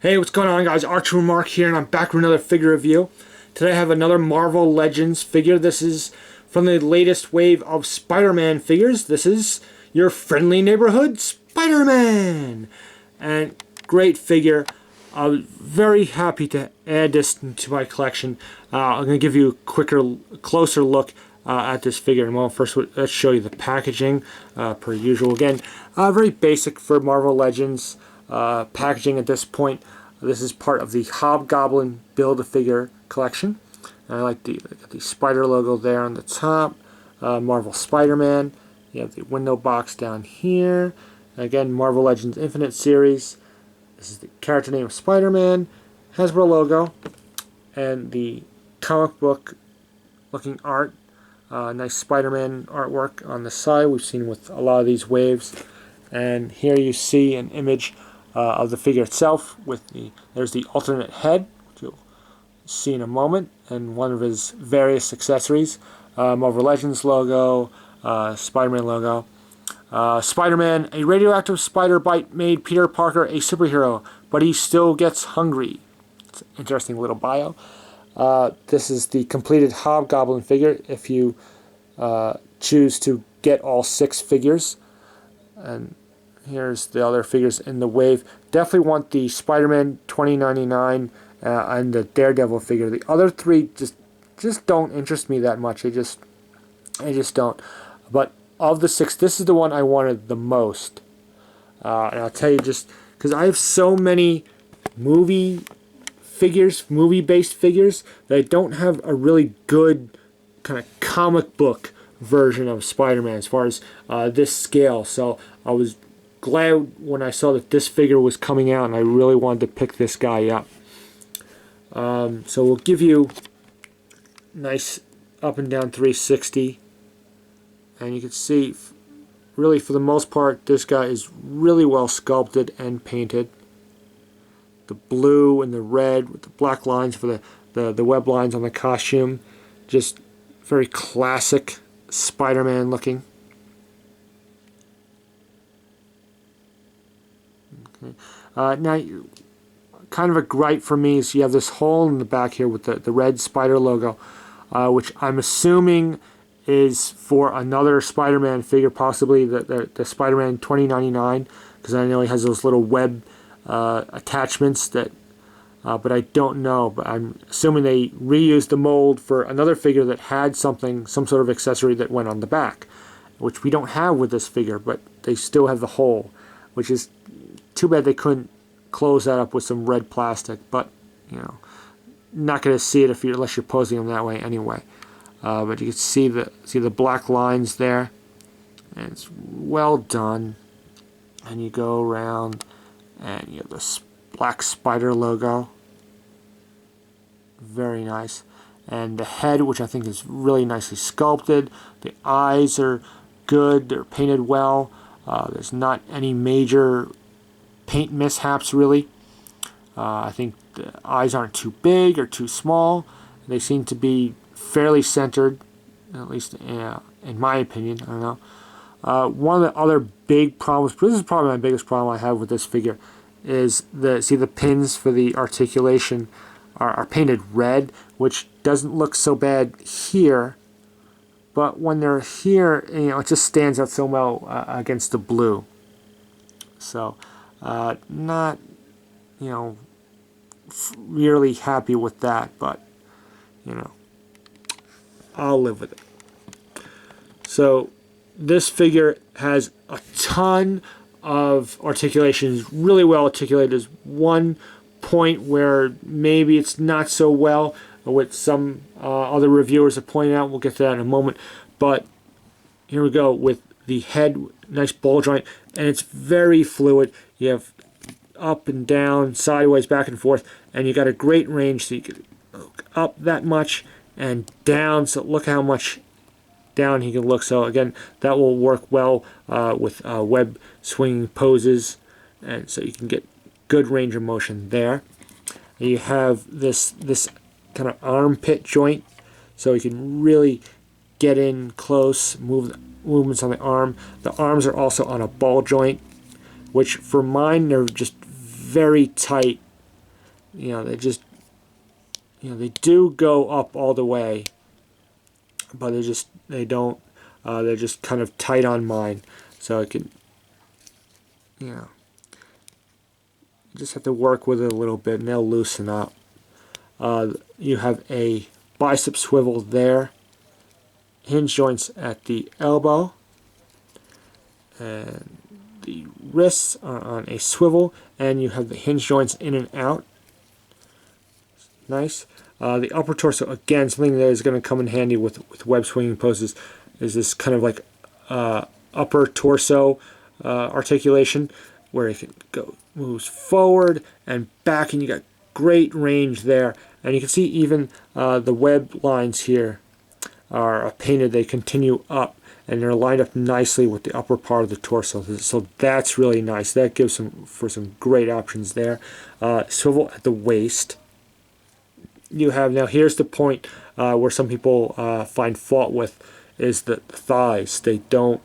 Hey, what's going on, guys? Archer Mark here, and I'm back with another figure review. Today I have another Marvel Legends figure. This is from the latest wave of Spider-Man figures. This is your friendly neighborhood Spider-Man! And great figure. I was very happy to add this to my collection. I'm going to give you a closer look at this figure in a moment. First, let's show you the packaging, per usual. Again, very basic for Marvel Legends. Packaging at this point. This is part of the Hobgoblin Build-A-Figure collection. I like the spider logo there on the top. Marvel Spider-Man. You have the window box down here. Again, Marvel Legends Infinite Series. This is the character name of Spider-Man. Hasbro logo. And the comic book looking art. Nice Spider-Man artwork on the side. We've seen with a lot of these waves. And here you see an image of the figure itself with there's the alternate head, which you'll see in a moment, and one of his various accessories. Marvel Legends logo, Spider-Man logo. Spider-Man, a radioactive spider bite made Peter Parker a superhero, but he still gets hungry. It's an interesting little bio. This is the completed Hobgoblin figure if you choose to get all 6 figures. And here's the other figures in the wave. Definitely want the Spider-Man 2099 and the Daredevil figure. The other 3 just don't interest me that much. They just don't. But of the 6, this is the one I wanted the most. And I'll tell you, just because I have so many movie-based figures, that I don't have a really good kind of comic book version of Spider-Man as far as this scale. So I was glad when I saw that this figure was coming out, and I really wanted to pick this guy up. So we'll give you nice up and down 360, and you can see really for the most part this guy is really well sculpted and painted. The blue and the red with the black lines for the web lines on the costume, just very classic Spider-Man looking. Now, kind of a gripe for me is you have this hole in the back here with the red spider logo, which I'm assuming is for another Spider-Man figure, possibly the Spider-Man 2099, because I know he has those little web attachments that, but I don't know. But I'm assuming they reused the mold for another figure that had some sort of accessory that went on the back, which we don't have with this figure, but they still have the hole, which is too bad they couldn't close that up with some red plastic, but you know, not going to see it unless you're posing them that way anyway. But you can see the black lines there, and it's well done. And you go around, and you have this black spider logo, very nice. And the head, which I think is really nicely sculpted. The eyes are good; they're painted well. There's not any major paint mishaps really. I think the eyes aren't too big or too small. They seem to be fairly centered, at least in my opinion. I don't know. One of the other big problems, this is probably my biggest problem I have with this figure, is the pins for the articulation are painted red, which doesn't look so bad here, but when they're here, it just stands out so well against the blue. So not, really happy with that, but I'll live with it. So this figure has a ton of articulations, really well articulated. There's one point where maybe it's not so well, which some other reviewers have pointed out. We'll get to that in a moment. But here we go with the head, nice ball joint, and it's very fluid. You have up and down, sideways, back and forth, and you got a great range, so you can up that much and down, so look how much down he can look. So again, that will work well with web swinging poses, and so you can get good range of motion there. And you have this kind of armpit joint, so you can really get in close, movements on the arm. The arms are also on a ball joint, which for mine, they're just very tight you know, they just, you know, they do go up all the way, but they don't, they're just kind of tight on mine. So I can, you know, you just have to work with it a little bit and they'll loosen up. You have a bicep swivel there, hinge joints at the elbow, and the wrists are on a swivel, and you have the hinge joints in and out. Nice. The upper torso, again, something that is going to come in handy with web swinging poses, is this kind of like upper torso articulation, where it can go, moves forward and back, and you got great range there. And you can see even the web lines here are painted. They continue up, and they're lined up nicely with the upper part of the torso. So that's really nice. That gives some great options there. Swivel at the waist. You have, now here's the point where some people find fault with, is the thighs. They don't,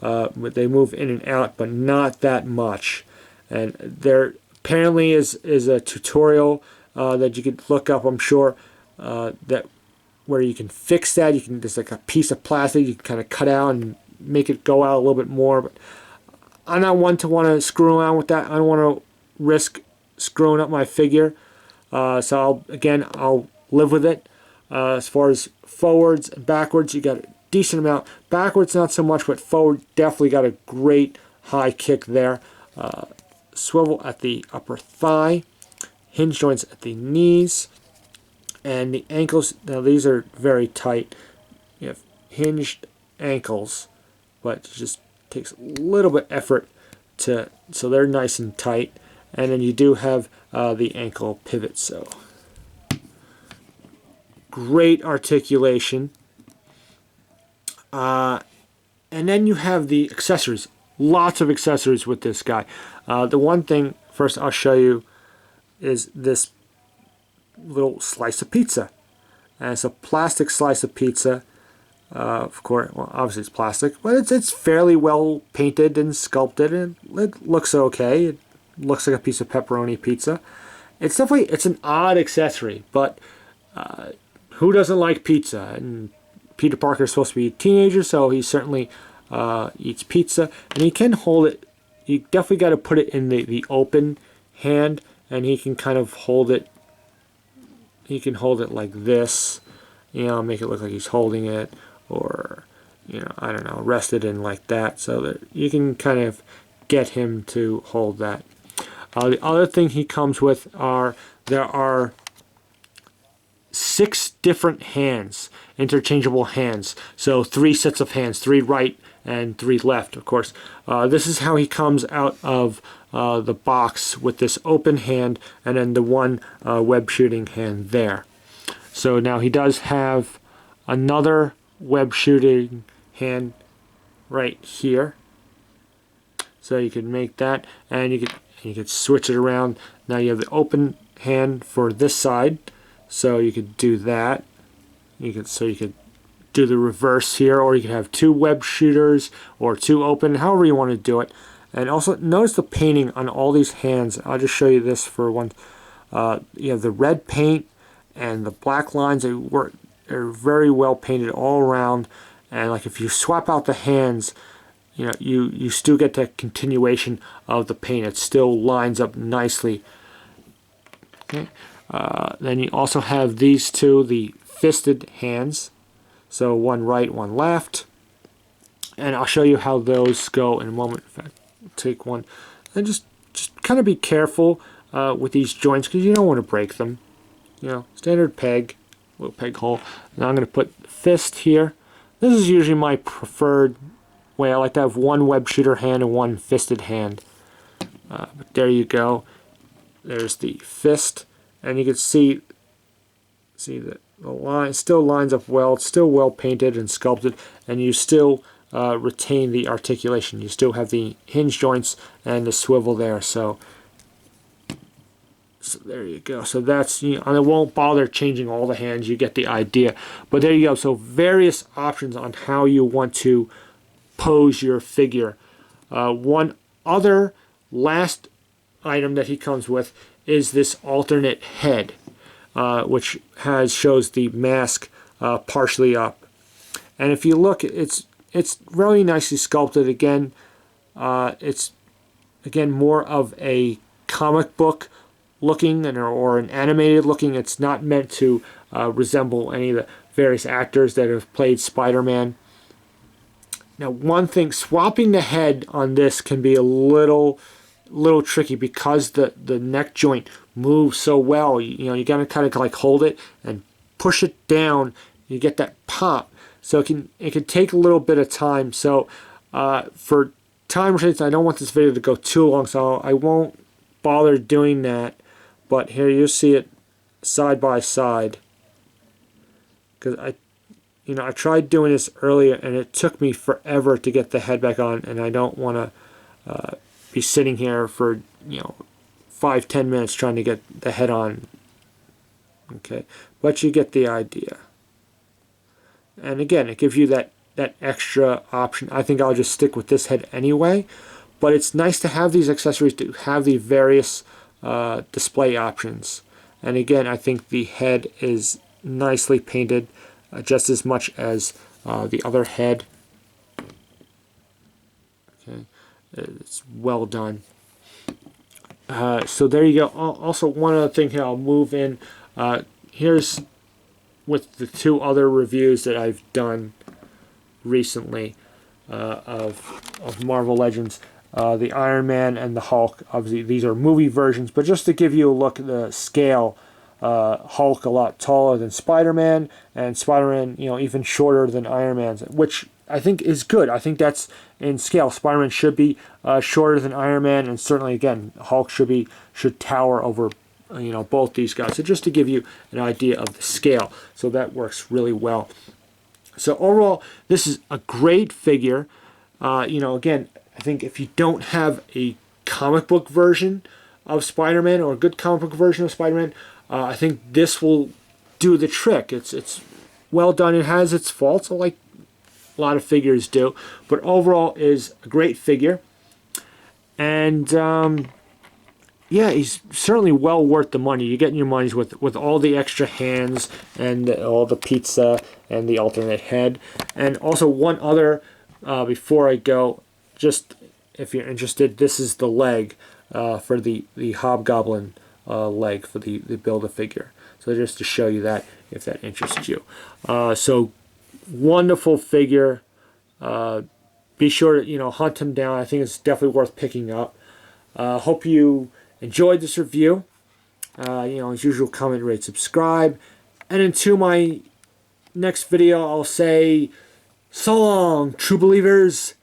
they move in and out, but not that much. And there apparently is a tutorial that you could look up, I'm sure, that where you can fix that. You can, there's like a piece of plastic you can kind of cut out and make it go out a little bit more. But I'm not one to want to screw around with that. I don't want to risk screwing up my figure. So I'll live with it. As far as forwards and backwards, you got a decent amount. Backwards not so much, but forward definitely got a great high kick there. Swivel at the upper thigh, hinge joints at the knees, and the ankles. Now these are very tight. You have hinged ankles, but it just takes a little bit effort so they're nice and tight. And then you do have the ankle pivot. So great articulation. And then you have the accessories. Lots of accessories with this guy. The one thing first I'll show you is this little slice of pizza. And it's a plastic slice of pizza. Of course, well, obviously it's plastic, but it's fairly well painted and sculpted, and it looks okay. It looks like a piece of pepperoni pizza. It's an odd accessory, but who doesn't like pizza? And Peter Parker is supposed to be a teenager, so he certainly eats pizza, and he can hold it. You definitely got to put it in the open hand, and he can kind of hold it. He can hold it like this, you know, make it look like he's holding it, or, you know, I don't know, rest it in like that, so that you can kind of get him to hold that. The other thing he comes with there are 6 different hands, interchangeable hands. So 3 sets of hands, 3 right and 3 left, of course. This is how he comes out of the box, with this open hand and then the one web shooting hand there. So now he does have another web shooting hand right here. So you can make that, and you could switch it around. Now you have the open hand for this side, so you could do that. You could do the reverse here, or you could have 2 web shooters or 2 open, however you want to do it. And also notice the painting on all these hands. I'll just show you this for one. You have the red paint and the black lines. They're very well painted all around. And like if you swap out the hands, you know, you still get that continuation of the paint. It still lines up nicely. Okay. Then you also have these 2, the fisted hands. So one right, one left. And I'll show you how those go in a moment. In fact, take one. And just kind of be careful with these joints, because you don't want to break them. You know, standard peg, little peg hole. Now I'm going to put fist here. This is usually my preferred way. I like to have one web shooter hand and one fisted hand. But there you go. There's the fist, and you can see that the line still lines up well. It's still well painted and sculpted, and you still retain the articulation. You still have the hinge joints and the swivel there. So there you go. So that's, you know, and it won't bother changing all the hands. You get the idea. But there you go. So various options on how you want to pose your figure. One other last item that he comes with is this alternate head, which shows the mask partially up. And if you look, it's really nicely sculpted. Again, it's more of a comic book looking or an animated looking. It's not meant to resemble any of the various actors that have played Spider-Man. Now, one thing, swapping the head on this can be a little tricky because the neck joint moves so well. You gotta kind of like hold it and push it down. You get that pop. So it can take a little bit of time. So for time restraints, I don't want this video to go too long, so I won't bother doing that. But here you see it side by side. Because I tried doing this earlier and it took me forever to get the head back on, and I don't want to be sitting here for 5-10 minutes trying to get the head on. Okay, but you get the idea. And again, it gives you that extra option. I think I'll just stick with this head anyway, but it's nice to have these accessories to have the various display options. And again, I think the head is nicely painted, just as much as the other head. Okay, it's well done. So there you go. Also, one other thing here, I'll move in. Here's with the two other reviews that I've done recently of Marvel Legends. The Iron Man and the Hulk. Obviously, these are movie versions, but just to give you a look at the scale, Hulk a lot taller than Spider-Man, and Spider-Man, even shorter than Iron Man, which I think is good. I think that's in scale. Spider-Man should be shorter than Iron Man, and certainly, again, Hulk should tower over both these guys. So just to give you an idea of the scale, so that works really well. So overall, this is a great figure. Again, I think if you don't have a comic book version of Spider-Man or a good comic book version of Spider-Man, I think this will do the trick. It's well done. It has its faults, like a lot of figures do, but overall is a great figure. And yeah, he's certainly well worth the money. You're getting your money's with all the extra hands and all the pizza and the alternate head. And also one other, before I go, just if you're interested, this is the leg for the Hobgoblin leg for the Build-A-Figure. So just to show you that, if that interests you. So wonderful figure. Be sure to hunt him down. I think it's definitely worth picking up. Hope you enjoyed this review. As usual, comment, rate, subscribe. And until my next video, I'll say so long, true believers.